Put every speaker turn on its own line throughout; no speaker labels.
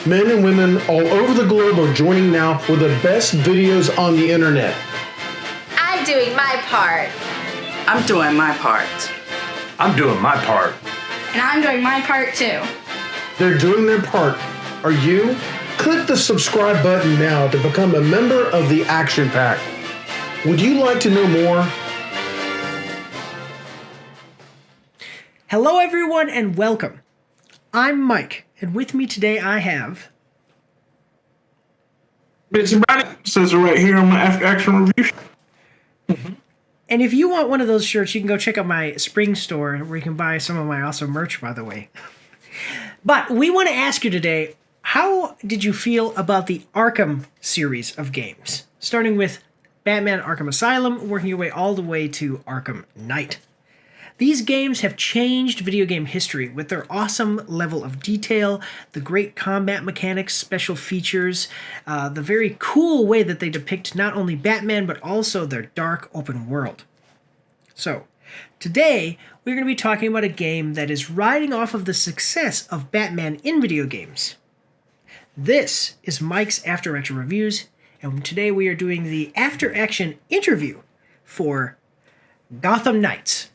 Men and women all over the globe are joining now for the best videos on the internet.
I'm doing my part.
I'm doing my part.
I'm doing my part.
And I'm doing my part too.
They're doing their part. Are you? Click the subscribe button now to become a member of the Action Pack. Would you like to know more?
Hello everyone and welcome. I'm Mike, and with me today I have...
Mr. Brownie says it right here on my Action Review.
And if you want one of those shirts, you can go check out my spring store where you can buy some of my awesome merch, by the way. But we want to ask you today, how did you feel about the Arkham series of games? Starting with Batman Arkham Asylum, working your way all the way to Arkham Knight. These games have changed video game history with their awesome level of detail, the great combat mechanics, special features, the very cool way that they depict not only Batman but also their dark open world. So, today we're going to be talking about a game that is riding off of the success of Batman in video games. This is Mike's After Action Reviews, and today we are doing the After Action interview for Gotham Knights.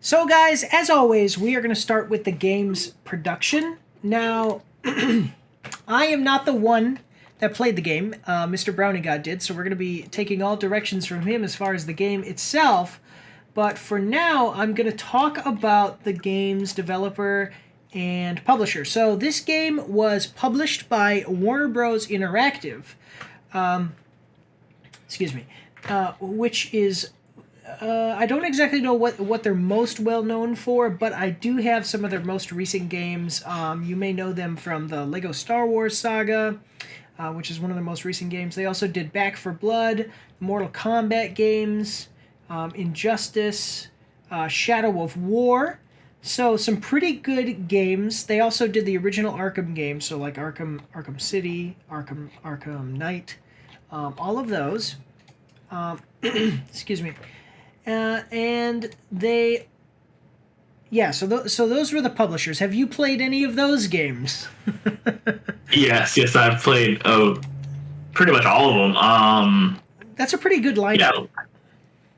So guys, as always, we are going to start with the game's production. Now, I am not the one that played the game. Mr. Brownie God did, so we're going to be taking all directions from him as far as the game itself. But for now, I'm going to talk about the game's developer and publisher. So this game was published by Warner Bros. Interactive, which is... I don't exactly know what they're most well known for, but I do have some of their most recent games. You may know them from the Lego Star Wars saga, which is one of their most recent games. They also did Back 4 Blood, Mortal Kombat games, Injustice, Shadow of War. So some pretty good games. They also did the original Arkham games, so like Arkham City, Arkham Knight, all of those. Excuse me. And they, so those were the publishers. Have you played any of those games?
Yes, I've played pretty much all of them.
That's a pretty good lineup.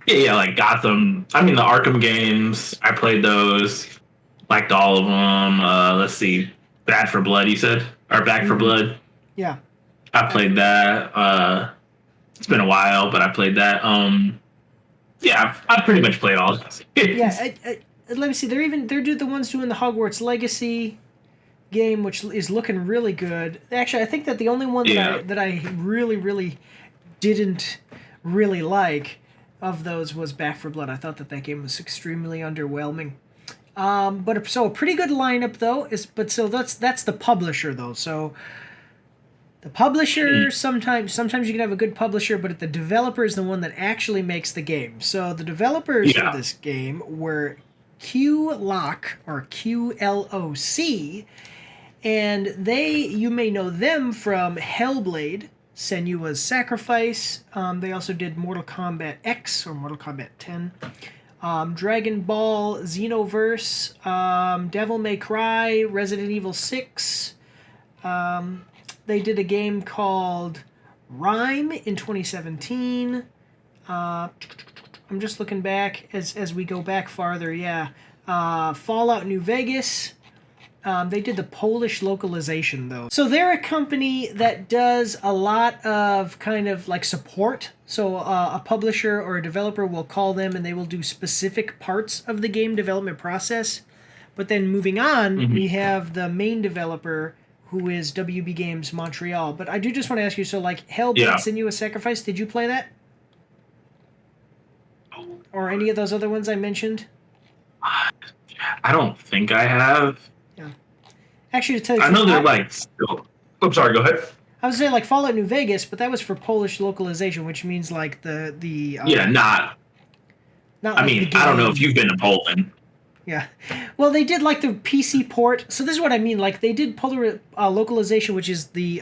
Yeah, like Gotham. I mean, the Arkham games. I played those. Liked all of them. Let's see, Bad for Blood. You said, or Back 4 Blood.
Yeah,
I played that. It's been a while, but I played that. Yeah, I've pretty much played all of them.
Yeah, let me see. They're the ones doing the Hogwarts Legacy game, which is looking really good. Actually, I think that the only one that I really didn't really like of those was Back 4 Blood. I thought that game was extremely underwhelming. But so a pretty good lineup though that's the publisher though. So the publisher, sometimes you can have a good publisher, but the developer is the one that actually makes the game. So the developers for this game were Q-Lock, or QLOC, and you may know them from Hellblade, Senua's Sacrifice. They also did Mortal Kombat X, or Mortal Kombat 10. Dragon Ball, Xenoverse, Devil May Cry, Resident Evil 6. They did a game called Rime in 2017. I'm just looking back as we go back farther. Fallout New Vegas. They did the Polish localization, though. So they're a company that does a lot of kind of like support. So a publisher or a developer will call them and they will do specific parts of the game development process. But then moving on, we have the main developer, who is WB Games Montreal. But I do just want to ask you, so like Hellblade, Senua's Sacrifice, did you play that? Or any of those other ones I mentioned?
I don't think I have.
Yeah. Actually, to tell you,
I know they're like still. I'm sorry. Go ahead.
I was saying like Fallout New Vegas, but that was for Polish localization, which means like the
Yeah, not.
not
I
like the
mean, I don't know if
game.
you've been to Poland.
Yeah, well, they did like the PC port. So this is what I mean. Like they did polar localization, which is basically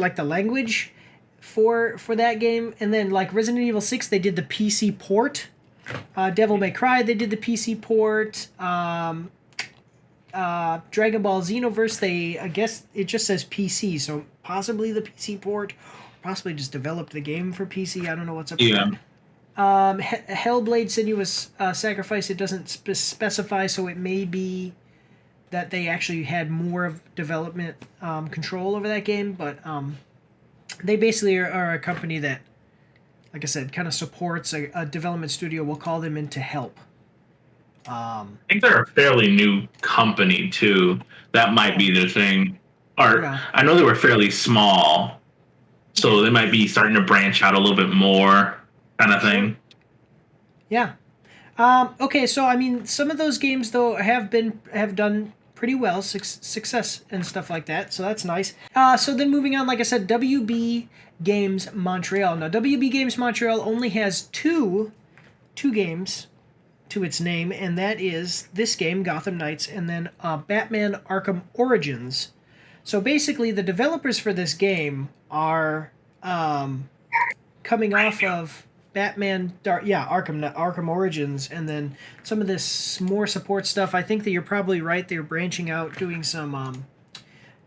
like the language for that game, and then like Resident Evil 6, they did the PC port. Devil May Cry, they did the PC port. Dragon Ball Xenoverse, I guess it just says PC, so possibly the PC port, possibly just developed the game for PC. I don't know what's up with that. Hellblade Senua's Sacrifice, it doesn't specify, so it may be that they actually had more of development control over that game, but they basically are a company that, like I said, kind of supports a development studio. We'll call them in to help.
I think they're a fairly new company too. That might be their thing. Or
Yeah.
I know they were fairly small, so they might be starting to branch out a little bit more, kind of thing.
Yeah. Okay, so I mean, some of those games though have done pretty well, success and stuff like that. So that's nice. So then moving on, like I said, WB Games Montreal. Now WB Games Montreal only has two games to its name, and that is this game, Gotham Knights, and then Batman Arkham Origins. So basically, the developers for this game are coming off of Arkham Origins, and then some of this more support stuff. I think that you're probably right. They're branching out, doing some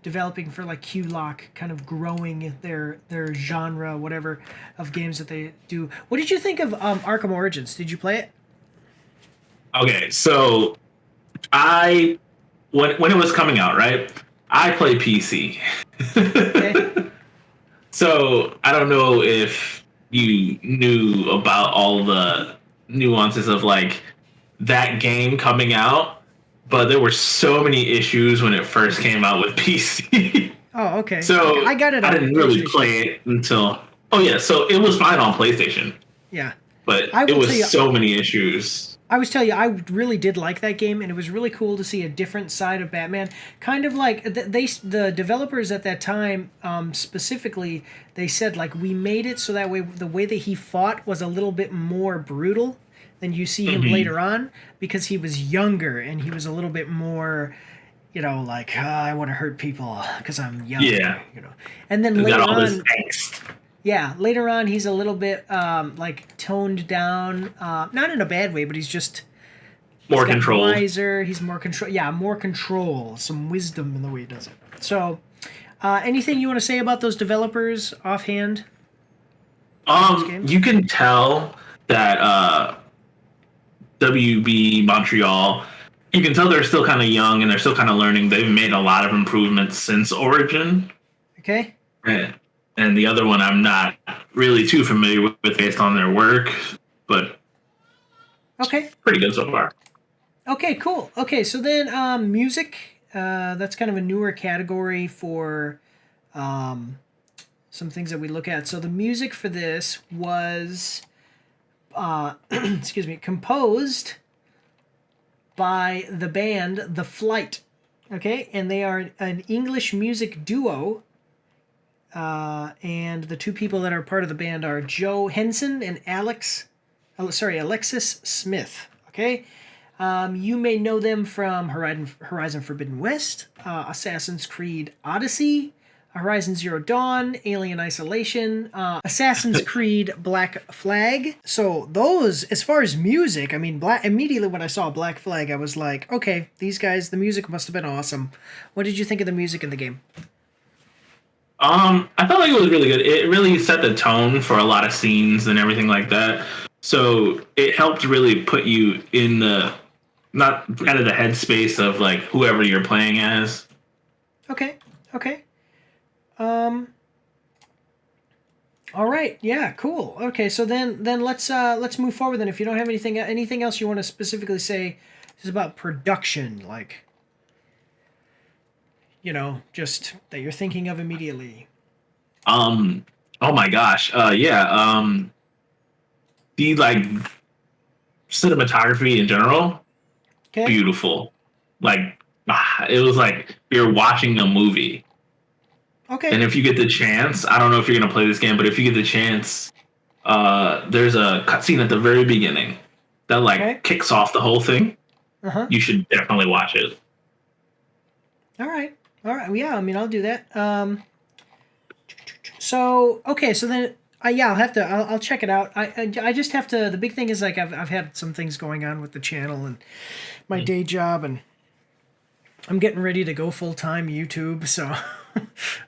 developing for like Q-Lock, kind of growing their genre, whatever, of games that they do. What did you think of Arkham Origins? Did you play it?
Okay, so when it was coming out, right? I play PC.
Okay.
So I don't know if you knew about all the nuances of like that game coming out, but there were so many issues when it first came out with PC.
Oh, okay.
So
I got it.
I didn't really play it until. Oh yeah, so it was fine on PlayStation,
Yeah.
but it was so many issues.
I was telling you, I really did like that game, and it was really cool to see a different side of Batman. Kind of like the developers at that time, specifically, they said like we made it so that way the way that he fought was a little bit more brutal than you see him later on, because he was younger and he was a little bit more, like I want to hurt people because I'm young.
Yeah.
And then
He's
later
got all
on,
this angst.
yeah, later on he's a little bit like toned down, not in a bad way, but he's just
More control.
Wiser. He's more control. Yeah, more control. Some wisdom in the way he does it. So, anything you want to say about those developers offhand?
You can tell that WB Montreal. You can tell they're still kind of young and they're still kind of learning. They've made a lot of improvements since Origin.
Okay.
And the other one I'm not really too familiar with based on their work, but
okay,
pretty good so far.
Okay, cool. Okay, so then music. That's kind of a newer category for some things that we look at. So the music for this was, composed by the band The Flight. Okay, and they are an English music duo. And the two people that are part of the band are Joe Henson and Alexis Smith. Okay, you may know them from Horizon Forbidden West, Assassin's Creed Odyssey, Horizon Zero Dawn, Alien Isolation, Assassin's Creed Black Flag. So those, as far as music, I mean, immediately when I saw Black Flag, I was like, okay, these guys, the music must have been awesome. What did you think of the music in the game?
I felt like it was really good. It really set the tone for a lot of scenes and everything like that. So it helped really put you in not kind of the headspace of like whoever you're playing as.
Okay. All right. Yeah. Cool. Okay. So then let's move forward. Then, if you don't have anything else you want to specifically say, this is about production, like, just that you're thinking of immediately.
Oh my gosh. Yeah. The like cinematography in general,
Okay.
beautiful. Like it was like you're watching a movie.
Okay.
And if you get the chance, I don't know if you're gonna play this game, but if you get the chance, there's a cutscene at the very beginning that like kicks off the whole thing. You should definitely watch it.
All right. Yeah, I mean, I'll do that. So then I'll have to. I'll check it out. I just have to. The big thing is like I've had some things going on with the channel and my day job, and I'm getting ready to go full time YouTube. So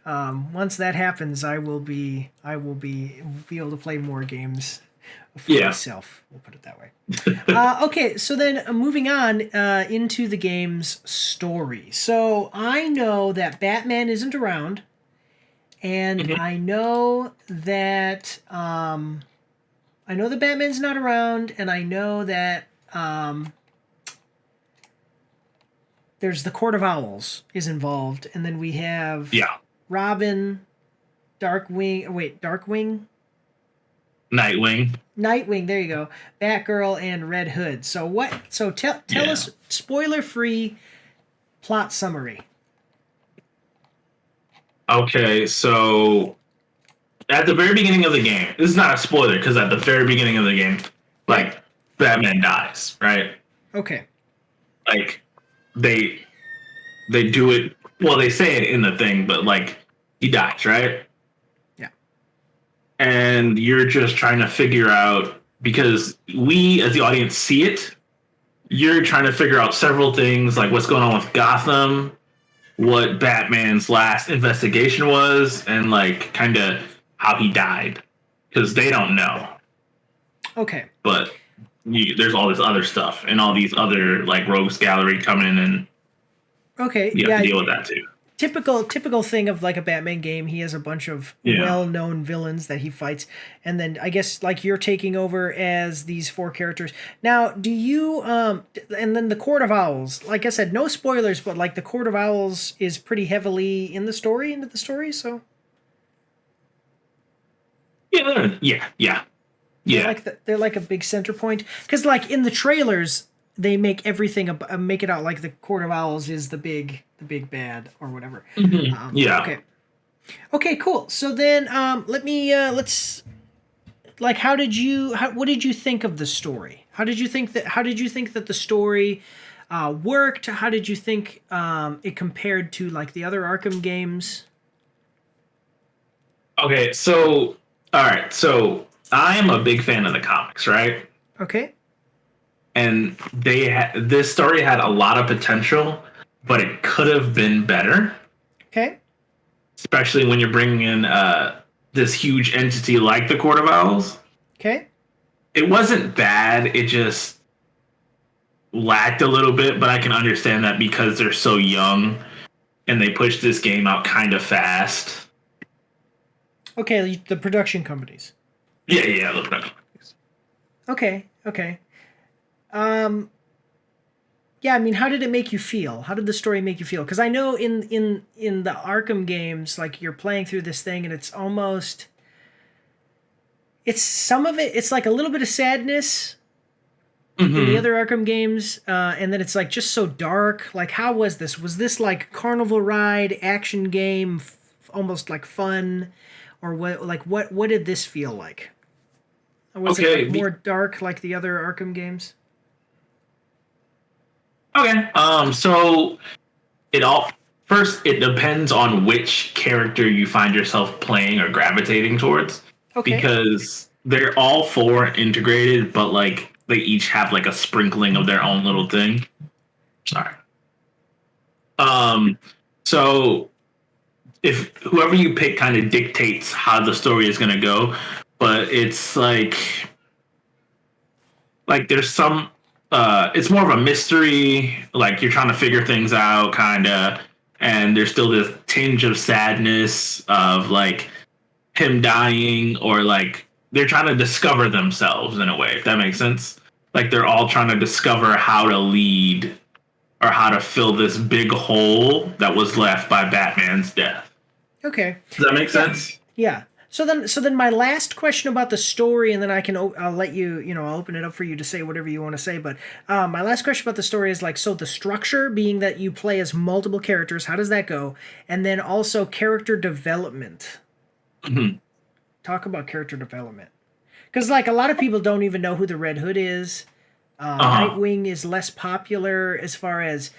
once that happens, I will be able to play more games for myself. We'll put it that way. Okay, so then moving on into the game's story. So I know that Batman isn't around. And I know that Batman's not around, and I know that there's the Court of Owls is involved, and then we have Robin, Nightwing. There you go. Batgirl and Red Hood. So what? So tell us spoiler-free plot summary.
Okay, so at the very beginning of the game, this is not a spoiler because at the very beginning of the game, like Batman dies, right?
Okay.
Like they do it. Well, they say it in the thing, but like he dies, right?
Yeah.
And you're just trying to figure out because we as the audience see it. You're trying to figure out several things like what's going on with Gotham, what Batman's last investigation was, and like kind of how he died because they don't know.
Okay.
But there's all this other stuff and all these other like rogues gallery coming in, and you have to deal with that too.
Typical thing of like a Batman game. He has a bunch of well-known villains that he fights, and then I guess like you're taking over as these four characters. Now, do you and then the Court of Owls? Like I said, no spoilers, but like the Court of Owls is pretty heavily into the story. So yeah. They're like a big center point because like in the trailers they make everything make it out like the Court of Owls is the big bad or whatever. Okay, cool. So then let's like what did you think of the story? How did you think that the story worked? How did you think it compared to like the other Arkham games?
Okay, so all right, so I am a big fan of the comics, right?
Okay.
And this story had a lot of potential, but it could have been better.
Okay.
Especially when you're bringing in this huge entity like the Court of Owls.
Okay.
It wasn't bad. It just lacked a little bit, but I can understand that because they're so young and they pushed this game out kind of fast.
Okay, the production companies.
Yeah, the production companies.
Okay. Yeah, I mean, how did it make you feel? How did the story make you feel? Because I know in the Arkham games, like you're playing through this thing, and it's some of it. It's like a little bit of sadness in the other Arkham games, and then it's like just so dark. Like, how was this? Was this like carnival ride action game, almost like fun, or what? Like, what did this feel like? Or was it like more dark like the other Arkham games?
Okay. So it depends on which character you find yourself playing or gravitating towards. Okay. Because they're all four integrated, but like they each have like a sprinkling of their own little thing. Sorry. So if whoever you pick kind of dictates how the story is gonna go, but it's like there's some it's more of a mystery, like you're trying to figure things out kinda, and there's still this tinge of sadness of like him dying, or like they're trying to discover themselves in a way, if that makes sense. Like they're all trying to discover how to lead or how to fill this big hole that was left by Batman's death.
Okay.
Does that make sense?
Yeah. So then, my last question about the story, and then I'll let you, I'll open it up for you to say whatever you want to say. But my last question about the story is like, so the structure being that you play as multiple characters, how does that go? And then also character development.
Mm-hmm.
Talk about character development, because like a lot of people don't even know who the Red Hood is. Nightwing is less popular as far as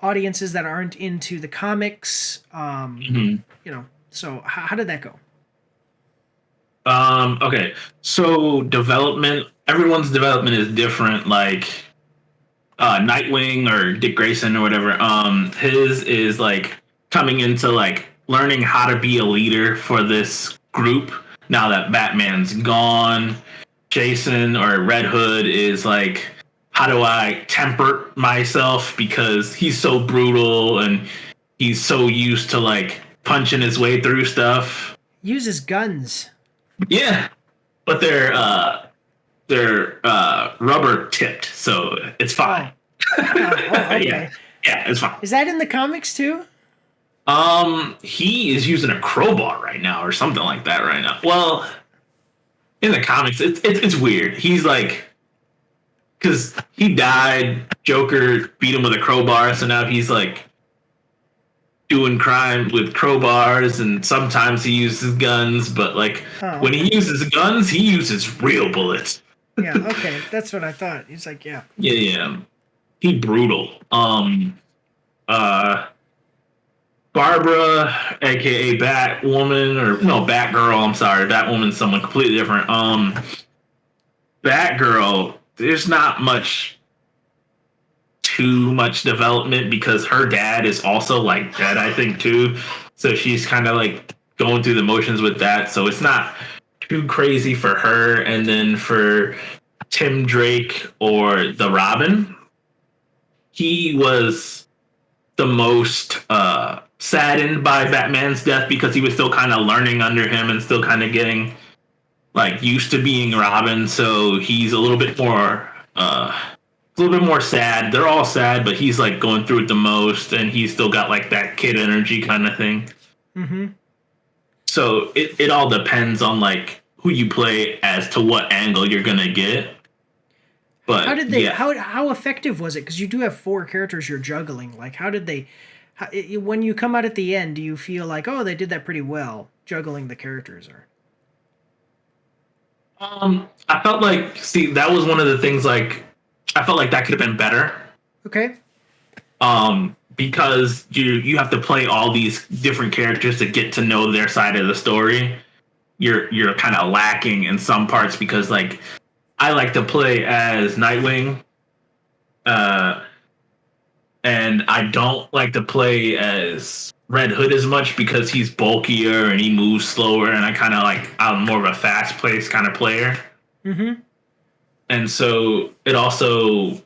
audiences that aren't into the comics. So how did that go?
Okay, so everyone's development is different. Like Nightwing or Dick Grayson or whatever, his is like coming into like learning how to be a leader for this group now that Batman's gone. Jason or Red Hood is like, how do I temper myself, because he's so brutal and he's so used to like punching his way through stuff.
Uses guns.
Yeah, but they're rubber tipped, so it's fine.
Okay.
Yeah, it's fine.
Is that in the comics too?
He is using a crowbar right now, or something like that right now. Well, in the comics, it's weird. He's like, because he died, Joker beat him with a crowbar, so now he's like doing crime with crowbars, and sometimes he uses guns, but like when he uses guns, he uses real bullets.
Yeah, okay, that's what I thought. He's like, yeah.
Yeah. He brutal. Barbara, aka Batwoman, or no, Batgirl, I'm sorry. Batwoman's someone completely different. Batgirl, there's not too much development because her dad is also like dead, I think, too. So she's kind of like going through the motions with that. So it's not too crazy for her. And then for Tim Drake or the Robin, he was the most saddened by Batman's death because he was still kind of learning under him and still kind of getting like used to being Robin. So he's a little bit more sad. They're all sad, but he's like going through it the most, and he's still got like that kid energy kind of thing.
Mm-hmm.
So it all depends on like who you play as to what angle you're gonna get. But
how did they? Yeah. How effective was it? Because you do have 4 characters you're juggling. Like, how did they? When you come out at the end, do you feel like, oh, they did that pretty well juggling the characters? Or
I felt like, that was one of the things. Like, I felt like that could have been better.
Okay.
Because you have to play all these different characters to get to know their side of the story. You're kind of lacking in some parts because like I like to play as Nightwing, and I don't like to play as Red Hood as much because he's bulkier and he moves slower, and I'm more of a fast-paced kind of player.
Mm-hmm.
And so it also,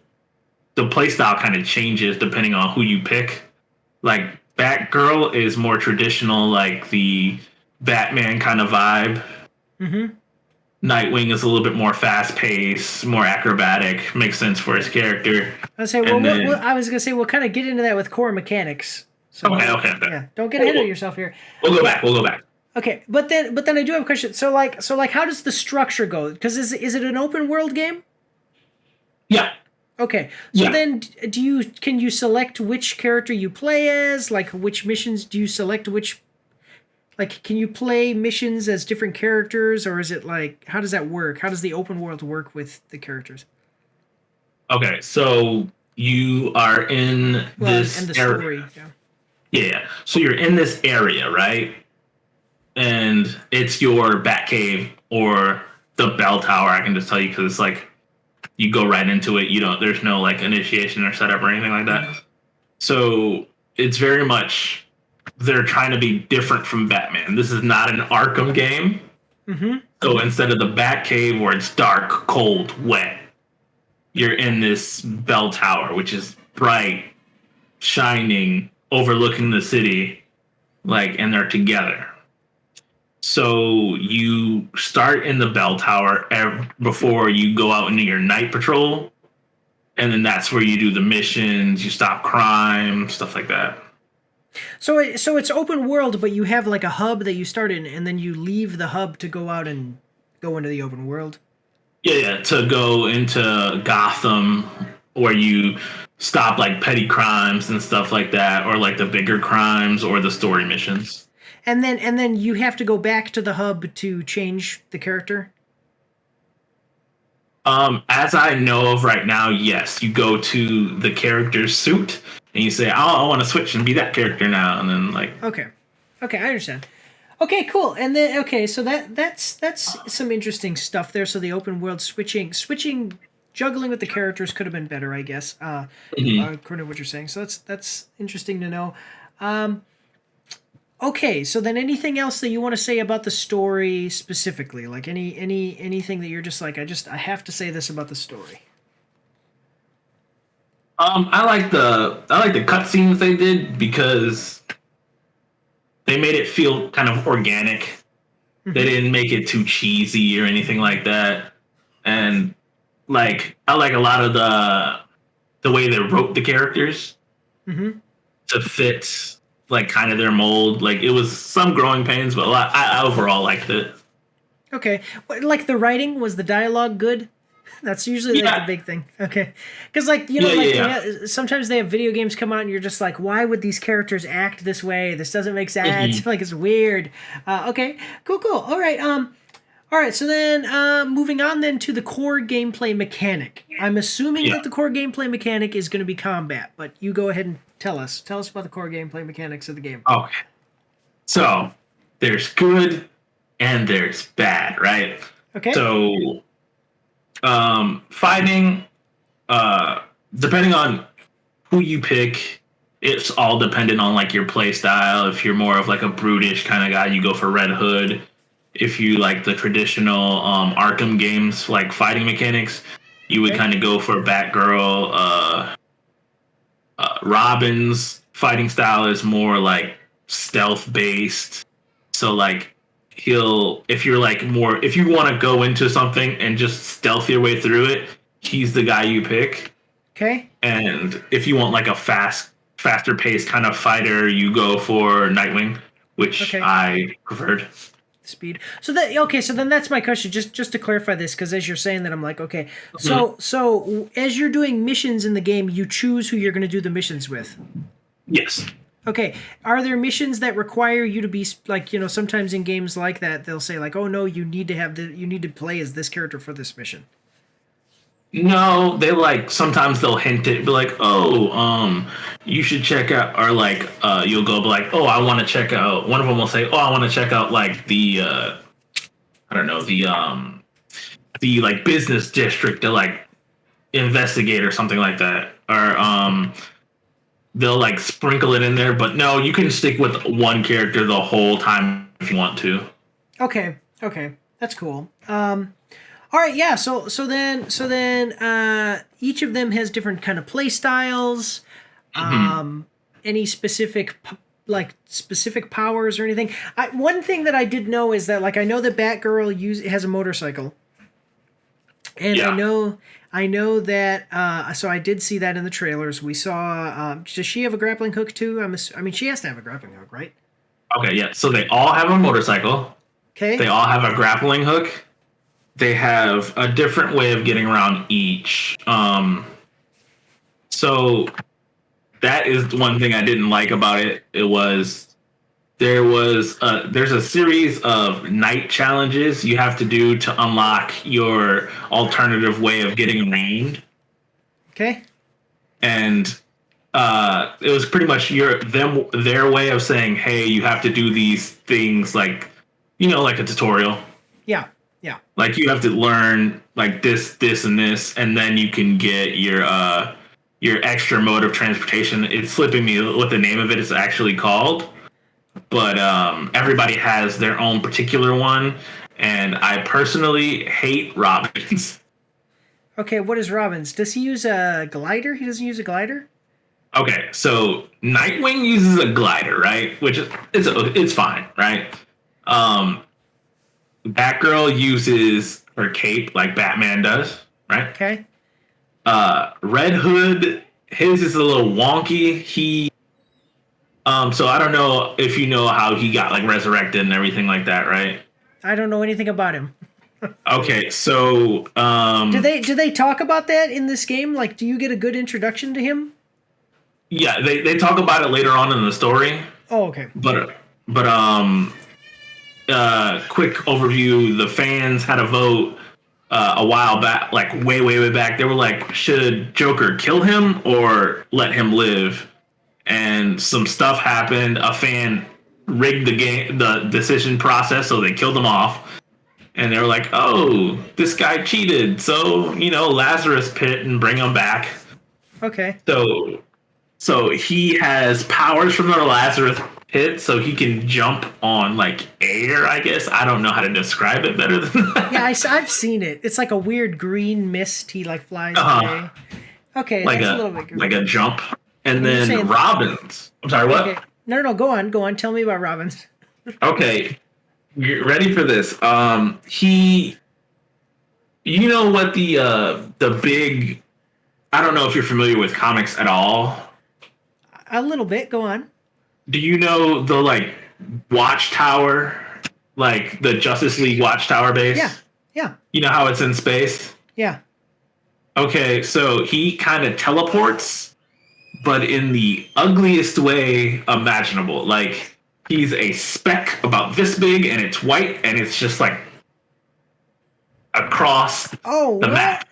the playstyle kind of changes depending on who you pick. Like Batgirl is more traditional, like the Batman kind of vibe.
Mm-hmm.
Nightwing is a little bit more fast-paced, more acrobatic, makes sense for his character.
I was gonna say we'll kind of get into that with core mechanics. So,
okay.
Yeah, don't get ahead of yourself here.
We'll go back.
Okay, but then I do have a question. So like, how does the structure go? Because is it an open world game?
Yeah.
Okay, so then can you select which character you play as? Like, which missions do you select? Like, can you play missions as different characters, or is it like, how does that work? How does the open world work with the characters?
Okay, so you are in this
and the story.
Yeah. So you're in this area, right? And it's your Batcave or the bell tower. I can just tell you because it's like you go right into it. There's no like initiation or setup or anything like that. So it's very much, they're trying to be different from Batman. This is not an Arkham game.
Mm-hmm.
So instead of the Batcave where it's dark, cold, wet, you're in this bell tower, which is bright, shining, overlooking the city, and they're together. So you start in the bell tower before you go out into your night patrol, and then that's where you do the missions, you stop crime, stuff like that.
So it's open world, but you have like a hub that you start in, and then you leave the hub to go out and go into the open world.
Yeah, to go into Gotham where you stop like petty crimes and stuff like that, or like the bigger crimes or the story missions.
And then you have to go back to the hub to change the character.
As I know of right now, yes, you go to the character's suit and you say, "Oh, I want to switch and be that character now," and then like,
Okay, I understand. Okay, cool. And then so that's some interesting stuff there. So the open world switching, juggling with the characters could have been better, I guess. According to what you're saying. So that's interesting to know. Okay, so then anything else that you want to say about the story specifically? Like anything that you're just like, I have to say this about the story.
I like the cutscenes they did because they made it feel kind of organic. Mm-hmm. They didn't make it too cheesy or anything like that. And like I like a lot of the way they wrote the characters to fit like kind of their mold. Like it was some growing pains, but I overall liked it.
Okay, like the writing, was the dialogue good? That's usually like the big thing. Okay, because like sometimes they have video games come out and you're just like, why would these characters act this way? This doesn't make sense. Like it's weird. Okay, cool. All right. So then, moving on then to the core gameplay mechanic. I'm assuming that the core gameplay mechanic is going to be combat, but you go ahead and tell us about the core gameplay mechanics of the game.
Okay, so there's good and there's bad, right?
Okay.
So fighting, depending on who you pick, it's all dependent on like your play style. If you're more of like a brutish kind of guy, you go for Red Hood. If you like the traditional Arkham games, like fighting mechanics, you would kind of go for Batgirl. Robin's fighting style is more like stealth based. So like if you want to go into something and just stealth your way through it, he's the guy you pick.
Okay.
And if you want like a faster paced kind of fighter, you go for Nightwing, which I preferred.
Speed. So then that's my question. Just to clarify this, because as you're saying that, I'm like, okay. So as you're doing missions in the game, you choose who you're going to do the missions with.
Yes.
Okay. Are there missions that require you to be like, sometimes in games like that, they'll say like, oh no, you need to play as this character for this mission.
No, they like sometimes they'll hint it, be like, you should check out, or like you'll go be like, I want to check out. One of them will say, I want to check out like the I don't know, the like business district to like investigate or something like that, or they'll like sprinkle it in there. But no, you can stick with one character the whole time if you want to. Okay,
that's cool. All right, yeah. So then, each of them has different kind of play styles. Any specific powers or anything? One thing that I did know is that like I know that Batgirl has a motorcycle, and I know that. So I did see that in the trailers. We saw. Does she have a grappling hook too? I mean, she has to have a grappling hook, right?
Okay, yeah. So they all have a motorcycle.
Okay.
They all have a grappling hook. They have a different way of getting around each. So that is one thing I didn't like about it. There's a series of night challenges you have to do to unlock your alternative way of getting around.
Okay.
And it was pretty much their way of saying, hey, you have to do these things like a tutorial.
Yeah.
Like you have to learn like this, and this, and then you can get your extra mode of transportation. It's slipping me what the name of it is actually called, but everybody has their own particular one, and I personally hate Robin's.
Okay, what is Robin's? Does he use a glider? He doesn't use a glider?
Okay, so Nightwing uses a glider, right? Which it's fine, right? Batgirl uses her cape like Batman does, right?
Okay.
Red Hood, his is a little wonky. So I don't know if you know how he got like resurrected and everything like that, right?
I don't know anything about him.
Okay, so
Do they talk about that in this game? Like, do you get a good introduction to him?
yeah, they talk about it later on in the story.
Oh, okay.
But quick overview: the fans had a vote a while back, like way back. They were like, should Joker kill him or let him live? And some stuff happened. A fan rigged the decision process, so they killed him off. And they were like, oh, this guy cheated, so Lazarus pit and bring him back.
Okay.
So he has powers from the Lazarus pit, so he can jump on like air, I guess. I don't know how to describe it better than that.
Yeah, I've seen it. It's like a weird green mist. He like flies away. Okay,
like
that's a little bit
like a jump. And
You're
then Robins. I'm sorry, what?
Okay. No, go on. Tell me about Robins.
Okay. You're ready for this. You know what the big, I don't know if you're familiar with comics at all.
A little bit. Go on.
Do you know the like Watchtower, like the Justice League Watchtower base?
Yeah.
You know how it's in space?
Yeah.
Okay, so he kind of teleports, but in the ugliest way imaginable. Like he's a speck about this big, and it's white, and it's just like across the map.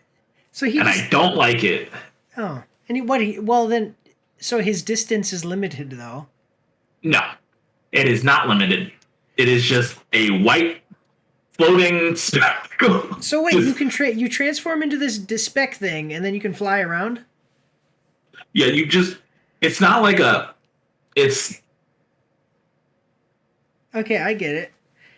So
I don't like it.
Oh, and so his distance is limited though.
No, it is not limited. It is just a white floating spectacle.
So wait, you can you transform into this spec thing, and then you can fly around?
Yeah, it's not like it's...
Okay, I get it.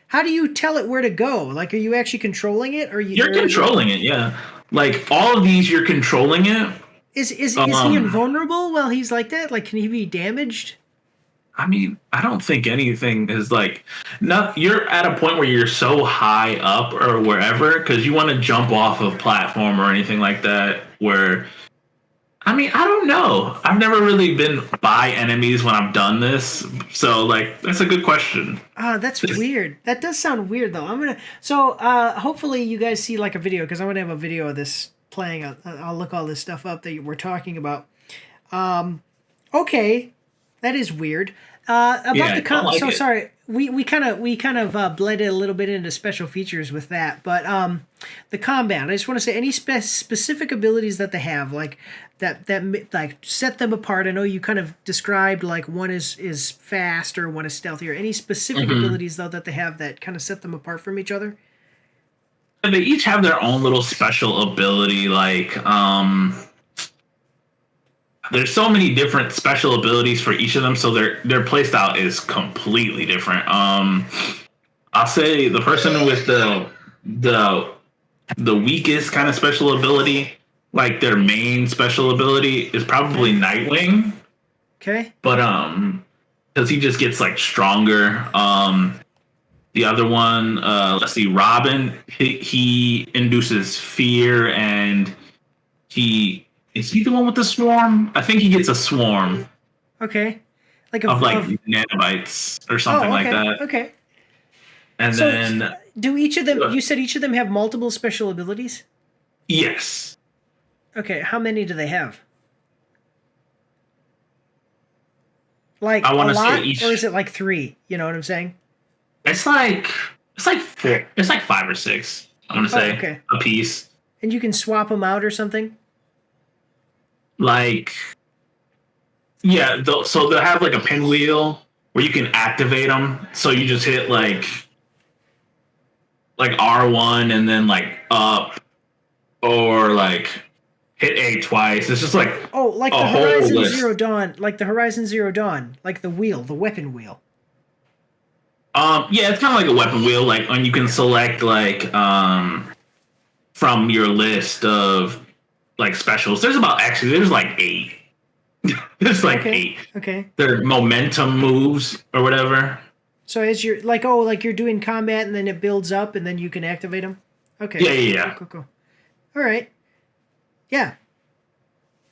How do you tell it where to go? Like, are you actually controlling it, or
you're controlling it? Yeah, like all of these, you're controlling it.
Is he invulnerable while he's like that? Like, can he be damaged?
I mean, I don't think anything is like... You're at a point where you're so high up or wherever, because you want to jump off of platform or anything like that, where... I mean, I don't know. I've never really been by enemies when I've done this. So, like, that's a good question.
That's weird. That does sound weird, though. Hopefully you guys see, like, a video, because I'm going to have a video of this playing. I'll look all this stuff up that we're talking about. Okay. That is weird. Sorry, we kind of bled a little bit into special features with that, but the combat. I just want to say any specific abilities that they have, like that like set them apart. I know you kind of described like one is fast or one is stealthy, or any specific abilities though that they have that kind of set them apart from each other.
And they each have their own little special ability, like there's so many different special abilities for each of them, so their playstyle is completely different. I'll say the person with the weakest kind of special ability, like their main special ability, is probably Nightwing.
Okay.
But because he just gets like stronger. The other one, let's see, Robin. He induces fear, and is he the one with the swarm? I think he gets a swarm.
Okay. Like
nanobites or something like that.
Okay.
And so then
do each of them? You said each of them have multiple special abilities?
Yes.
Okay. How many do they have? Like
I want
a
to
lot,
say each,
or is it like 3? You know what I'm saying?
It's like 4. It's like 5 or 6. I'm gonna say a piece.
And you can swap them out or something.
Like, yeah, so they'll have like a pinwheel where you can activate them. So you just hit like R1 and then like up, or like hit A twice. It's just like
like the Horizon Zero Dawn, like the weapon wheel.
Yeah, it's kind of like a weapon wheel, like when you can select like from your list of like specials. There's like 8. There's like 8.
Okay.
They're momentum moves or whatever.
So as you're like you're doing combat and then it builds up and then you can activate them. Okay.
Yeah.
Cool. All right. Yeah.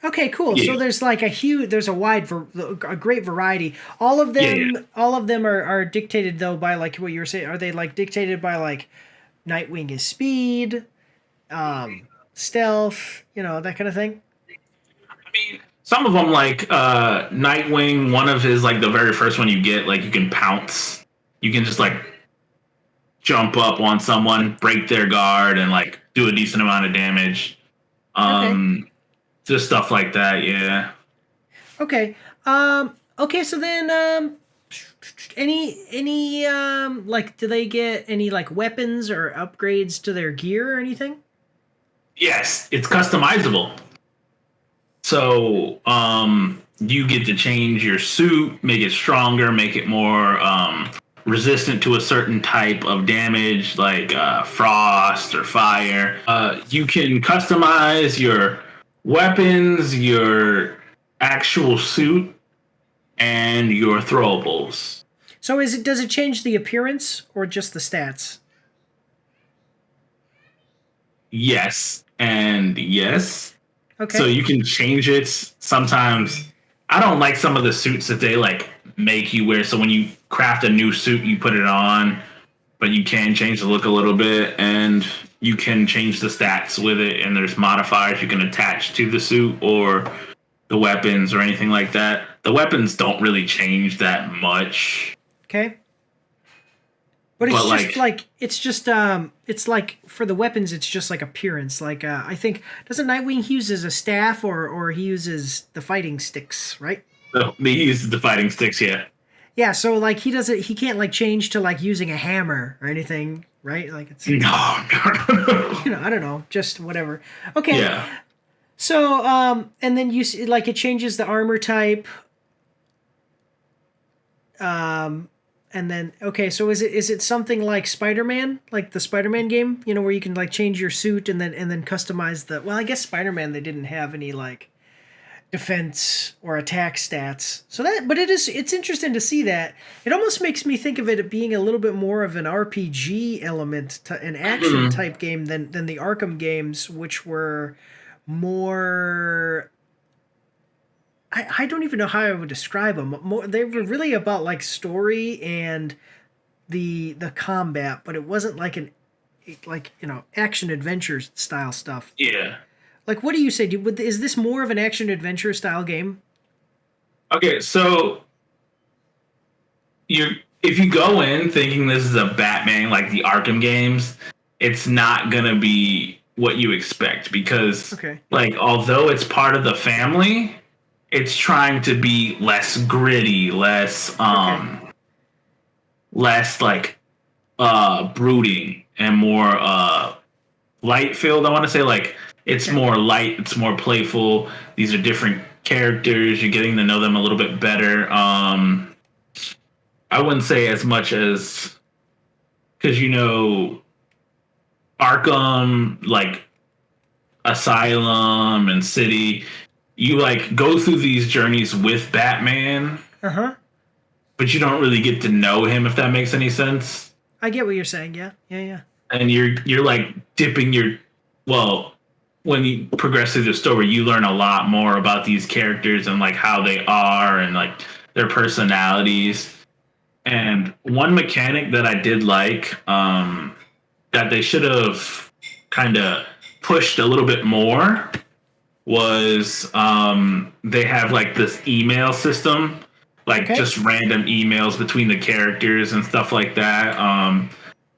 Okay, cool.
Yeah.
So there's like a great variety. All of them, are dictated though by like what you were saying. Are they like dictated by like Nightwing is speed, stealth, that kind of thing?
I mean, some of them like Nightwing. One of his like the very first one you get, like you can pounce. You can just like jump up on someone, break their guard, and like do a decent amount of damage.
Okay.
Just stuff like that. Yeah.
Okay. Okay. So then, any like, do they get any like weapons or upgrades to their gear or anything?
Yes, it's customizable. So, you get to change your suit, make it stronger, make it more resistant to a certain type of damage, like frost or fire. You can customize your weapons, your actual suit, and your throwables.
So does it change the appearance or just the stats?
Yes, and yes.
Okay.
So you can change it. Sometimes I don't like some of the suits that they like make you wear. So when you craft a new suit, you put it on, but you can change the look a little bit, and you can change the stats with it. And there's modifiers you can attach to the suit or the weapons or anything like that. The weapons don't really change that much.
Okay. But it's like for the weapons, it's just like appearance. Like I think doesn't Nightwing uses a staff or he uses the fighting sticks, right?
So he uses the fighting sticks, yeah.
Yeah, so like he can't like change to like using a hammer or anything, right? Like it's
No.
I don't know, just whatever. Okay.
Yeah.
So and then you see like it changes the armor type. And then okay, so is it something like Spider-Man, like the Spider-Man game, where you can like change your suit and then customize the. Well, I guess Spider-Man they didn't have any like defense or attack stats. But it's interesting to see that. It almost makes me think of it being a little bit more of an RPG element to an action type game than the Arkham games, which were more. I don't even know how I would describe them. They were really about like story and the combat, but it wasn't like action adventure style stuff.
Yeah.
Like, what do you say? Is this more of an action adventure style game?
Okay, so if you go in thinking this is a Batman like the Arkham games, it's not gonna be what you expect because like although it's part of the family, it's trying to be less gritty, less like brooding and more light filled. I want to say like it's more light, it's more playful. These are different characters. You're getting to know them a little bit better. I wouldn't say as much as because Arkham, like Asylum and City, you like go through these journeys with Batman, but you don't really get to know him, if that makes any sense.
I get what you're saying. Yeah.
And you're like dipping when you progress through the story, you learn a lot more about these characters and like how they are and like their personalities. And one mechanic that I did like that they should have kind of pushed a little bit more was they have like this email system, like just random emails between the characters and stuff like that.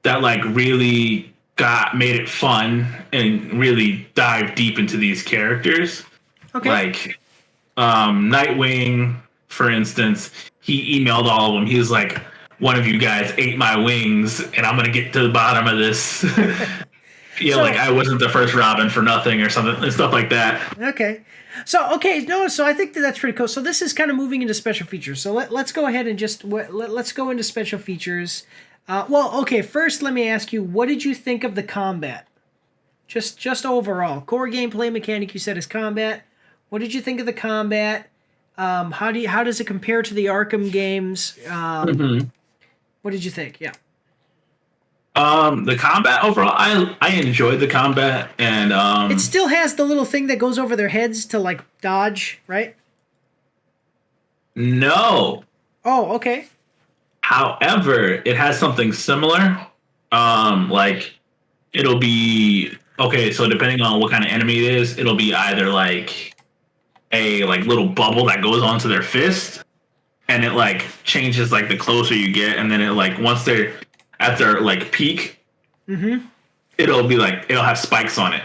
That like really made it fun and really dive deep into these characters. Okay. Like Nightwing, for instance, he emailed all of them. He was like, "One of you guys ate my wings, and I'm gonna get to the bottom of this." Like I wasn't the first Robin for nothing or something and stuff like that.
Okay. So I think that's pretty cool. So this is kind of moving into special features. So let's go ahead and let's go into special features. First let me ask you, what did you think of the combat? Just overall. Core gameplay mechanic you said is combat. What did you think of the combat? How does it compare to the Arkham games? What did you think? Yeah.
The combat overall, I enjoyed the combat, and
It still has the little thing that goes over their heads to like dodge, right?
no.
Oh, okay.
However, it has something similar. Like it'll be okay. So depending on what kind of enemy it is, it'll be either like a like little bubble that goes onto their fist, and it like changes like the closer you get, and then it like once they're at their like peak, it'll be like it'll have spikes on it.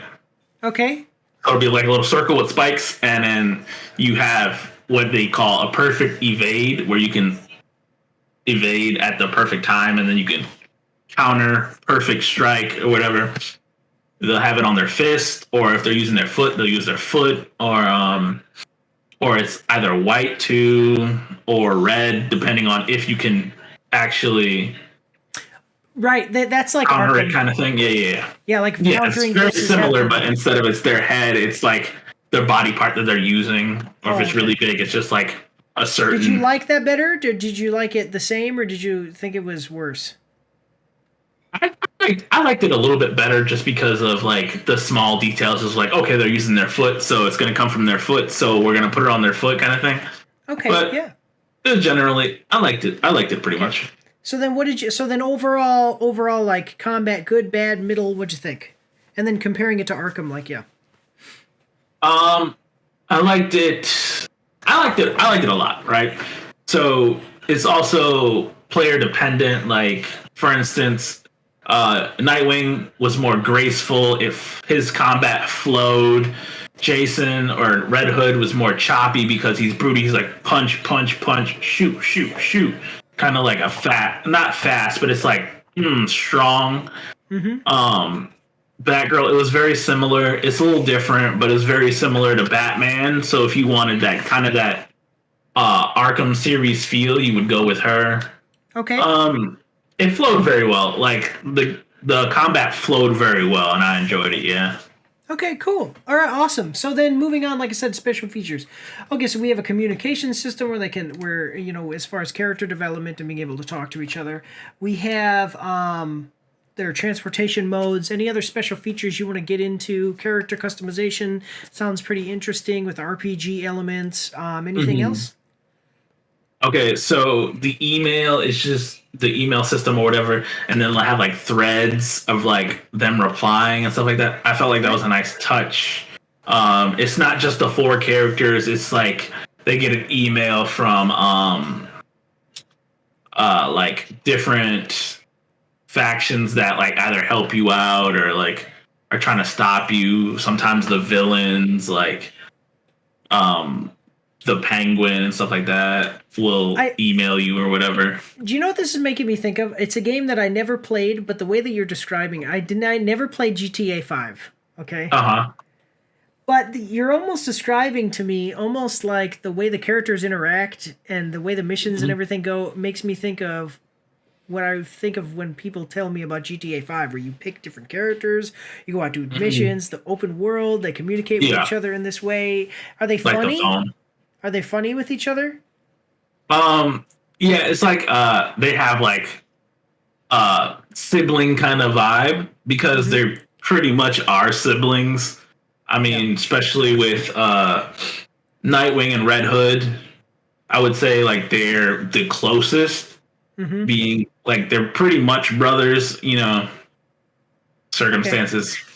Okay.
It'll be like a little circle with spikes, and then you have what they call a perfect evade, where you can evade at the perfect time, and then you can counter perfect strike or whatever. They'll have it on their fist, or if they're using their foot, they'll use their foot, or it's either white too or red, depending on if you can actually
Right. That's like
counter
Arkham.
it kind of thing. Yeah.
Yeah, like
Yeah, it's
countering
very
versus
similar,
Arkham.
but instead of it's their head, it's like their body part that they're using. Or if it's really big, it's just like a certain.
Did you like that better? Did you like it the same, or did you think it was worse?
I liked it a little bit better just because of like the small details. It's like, okay, they're using their foot, so it's going to come from their foot, so we're going to put it on their foot, kind of thing.
Okay.
But
yeah.
Generally, I liked it. I liked it pretty much.
So then, what did you? So then, overall, like combat, good, bad, middle. What'd you think? And then comparing it to Arkham, like, yeah.
I liked it. I liked it a lot. Right. So it's also player dependent. Like, for instance, Nightwing was more graceful if his combat flowed. Jason or Red Hood was more choppy because he's broody. He's like punch, punch, punch, shoot, shoot, shoot. Kind of like a not fast, but it's like strong. Batgirl, it was very similar. It's a little different, but it's very similar to Batman. So if you wanted that kind of that Arkham series feel, you would go with her.
Okay.
It flowed very well. Like the combat flowed very well, and I enjoyed it. Yeah.
Okay, cool. All right, awesome. So then moving on, like I said, special features. Okay, so we have a communication system where as far as character development and being able to talk to each other. We have their transportation modes. Any other special features you want to get into? Character customization sounds pretty interesting with RPG elements. Anything else?
Okay, so the email is just the email system or whatever, and then I have like threads of like them replying and stuff like that. I felt like that was a nice touch. It's not just the 4 characters. It's like they get an email from like different factions that like either help you out or like are trying to stop you. Sometimes the villains like the Penguin and stuff like that will email you or whatever.
Do you know what this is making me think of? It's a game that I never played, but the way that you're describing, I never played GTA 5. Okay. But you're almost describing to me almost like the way the characters interact and the way the missions and everything go makes me think of what I think of when people tell me about GTA 5, where you pick different characters, you go out do missions, the open world, they communicate with each other in this way. Are they funny? Are they funny with each other?
Yeah, it's like they have like sibling kind of vibe because they're pretty much our siblings. I mean, especially with Nightwing and Red Hood, I would say like they're the closest, being like they're pretty much brothers, circumstances. Okay.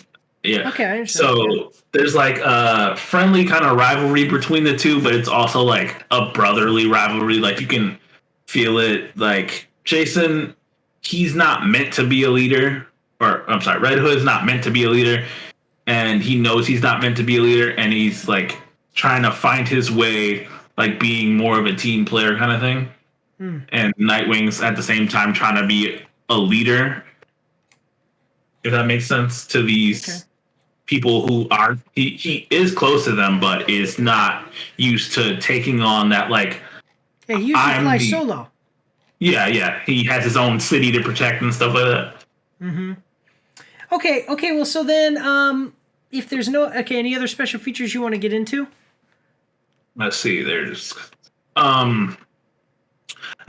Yeah.
Okay, I understand.
So there's like a friendly kind of rivalry between the two, but it's also like a brotherly rivalry. Like you can feel it. Like Jason, he's not meant to be a leader, or I'm sorry, Red Hood's not meant to be a leader, and he knows he's not meant to be a leader, and he's like trying to find his way, like being more of a team player kind of thing. And Nightwing's at the same time trying to be a leader, if that makes sense, to these people who are he is close to them, but is not used to taking on that like.
Yeah, he usually flies solo.
Yeah, he has his own city to protect and stuff like that.
Okay. Well, so then, if there's any other special features you want to get into?
Let's see. There's,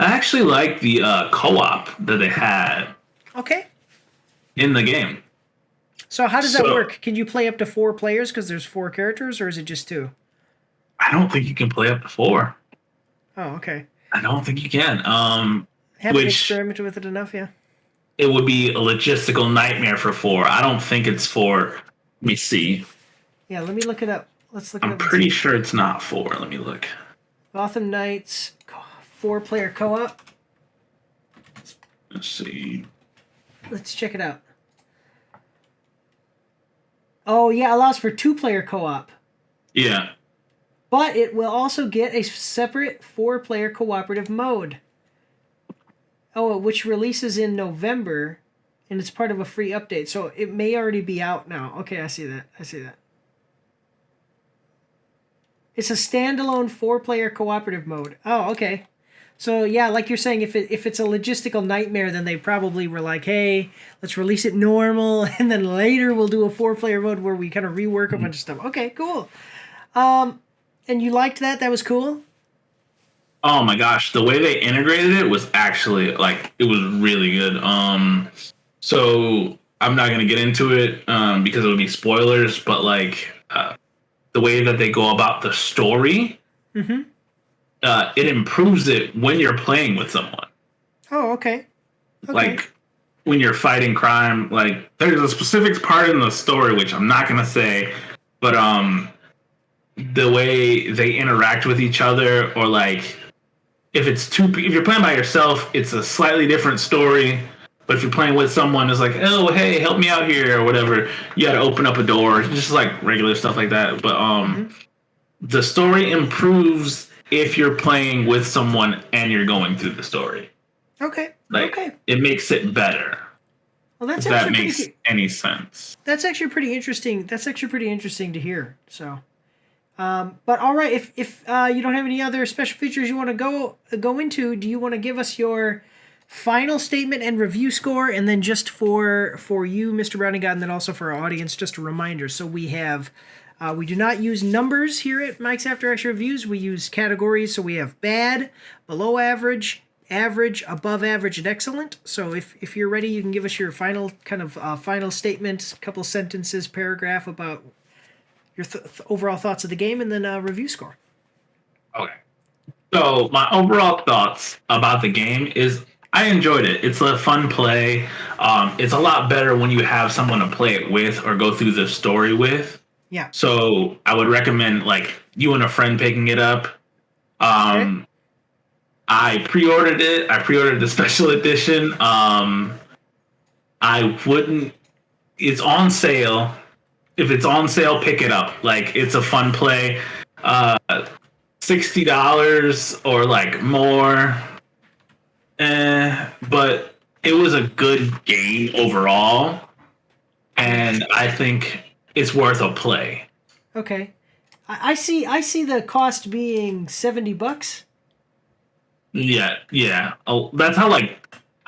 I actually like the co-op that they had.
Okay.
in the game.
So how does that work? Can you play up to 4 players because there's 4 characters, or is it just 2?
I don't think you can play up to 4.
Oh, okay.
I don't think you can.
Haven't experimented with it enough, yeah.
It would be a logistical nightmare for 4. I don't think it's 4. Let me see.
Yeah, let me look it up. Let's look it up.
I'm pretty sure it's not 4. Let me look.
Gotham Knights 4-player co-op.
Let's see.
Let's check it out. Oh, yeah, allows for 2-player co-op.
Yeah.
But it will also get a separate 4-player cooperative mode. Oh, which releases in November, and it's part of a free update. So it may already be out now. Okay, I see that. It's a standalone 4-player cooperative mode. Oh, okay. So yeah, like you're saying, if it's a logistical nightmare, then they probably were like, hey, let's release it normal, and then later we'll do a 4-player mode where we kind of rework a bunch of stuff. Okay, cool. And you liked that? That was cool?
Oh my gosh, the way they integrated it was actually it was really good. So I'm not gonna get into it because it would be spoilers, but the way that they go about the story, it improves it when you're playing with someone.
Oh, okay.
Like when you're fighting crime, there's a specific part in the story which I'm not gonna say, but the way they interact with each other, or if you're playing by yourself, it's a slightly different story. But if you're playing with someone, it's like, oh, hey, help me out here, or whatever. You got to open up a door, just regular stuff like that. But the story improves if you're playing with someone and you're going through the story.
Okay.
It makes it better.
Well, that's
if that makes any sense.
That's actually pretty interesting. That's actually pretty interesting to hear. So, but all right, if you don't have any other special features you want to go into, do you want to give us your final statement and review score, and then just for you, Mr. Browning God, and then also for our audience, just a reminder. So we have, we do not use numbers here at Mike's After Action Reviews. We use categories. So we have bad, below average, average, above average, and excellent. So if you're ready, you can give us your final final statement, couple sentences, paragraph about your overall thoughts of the game, and then a review score.
Okay. So my overall thoughts about the game is I enjoyed it. It's a fun play. It's a lot better when you have someone to play it with or go through the story with.
Yeah.
So I would recommend you and a friend picking it up. Okay. I pre-ordered it. I pre-ordered the special edition. It's on sale. If it's on sale, pick it up. It's a fun play. $60 or more. But it was a good game overall, and I think it's worth a play.
Okay, I see the cost being $70.
Yeah. Oh, that's how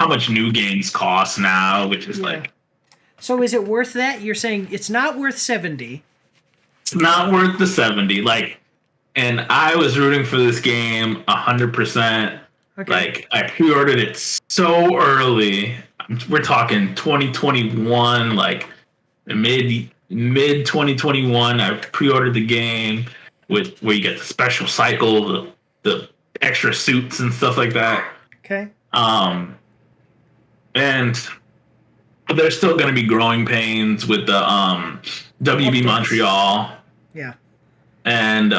much new games cost now, which is
So is it worth that? You're saying it's not worth $70.
It's not worth the $70. And I was rooting for this game 100%. Okay. I pre-ordered it so early. We're talking 2021, mid 2021. I pre-ordered the game where you get the special cycle, the extra suits and stuff like that.
Okay.
And there's still going to be growing pains with the WB Montreal.
Yeah.
And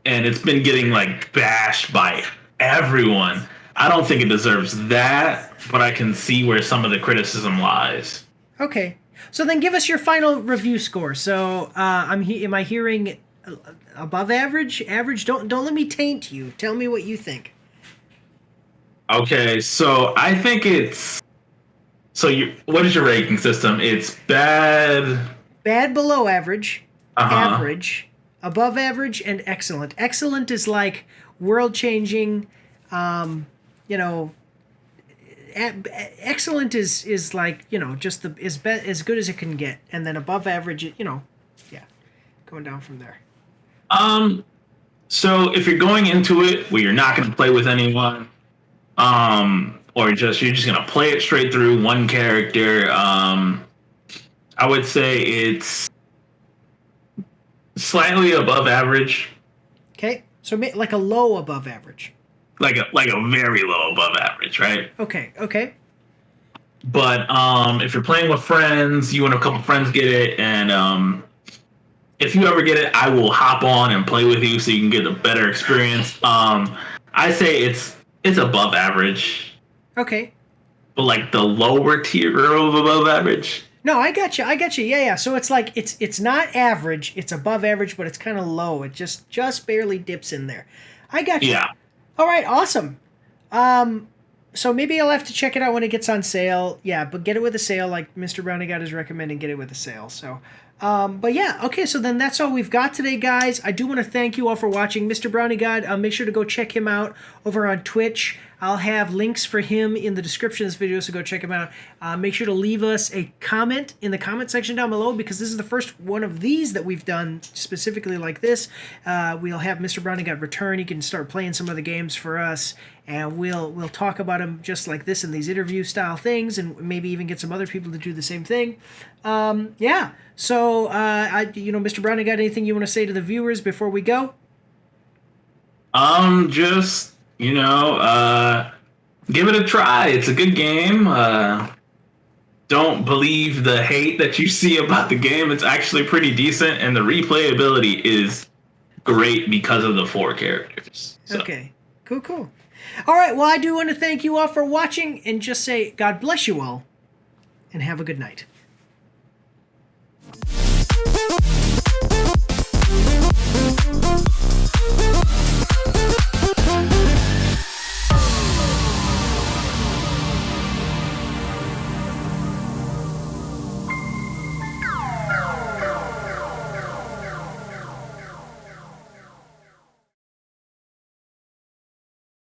it's been getting bashed by everyone. I don't think it deserves that, but I can see where some of the criticism lies.
Okay, so then give us your final review score. So am I hearing above average, average? Don't let me taint you. Tell me what you think.
Okay, so I think it's what is your rating system? It's bad,
below average, average, above average, and excellent. Excellent is world changing, excellent is just as good as it can get, and then above average, going down from there. So
if you're going into it where you're not going to play with anyone, or you're just gonna play it straight through one character, I would say it's slightly above average.
Okay, so like a low above average.
Like a very low above average, right?
Okay.
But if you're playing with friends, you and a couple friends get it, and if you ever get it, I will hop on and play with you so you can get a better experience. I say it's above average.
Okay.
But like the lower tier of above average.
No, I got you. Yeah. So it's like it's not average. It's above average, but it's kind of low. It just barely dips in there. I got you.
Yeah.
All right. Awesome. So maybe I'll have to check it out when it gets on sale. Yeah, but get it with a sale, like Mr. Brownie God is recommending. Get it with a sale. So, but yeah. Okay. So then that's all we've got today, guys. I do want to thank you all for watching, Mr. Brownie God. Make sure to go check him out over on Twitch. I'll have links for him in the description of this video, so go check him out. Make sure to leave us a comment in the comment section down below, because this is the first one of these that we've done specifically like this. We'll have Mr. Brownie God return. He can start playing some of the games for us, and we'll talk about him just like this in these interview style things, and maybe even get some other people to do the same thing. Yeah. So, Mr. Brownie God, anything you want to say to the viewers before we go?
Just, give it a try. It's a good game. Don't believe the hate that you see about the game. It's actually pretty decent, and the replayability is great because of the 4 characters. So.
Okay. Cool. All right. Well, I do want to thank you all for watching, and just say God bless you all, and have a good night.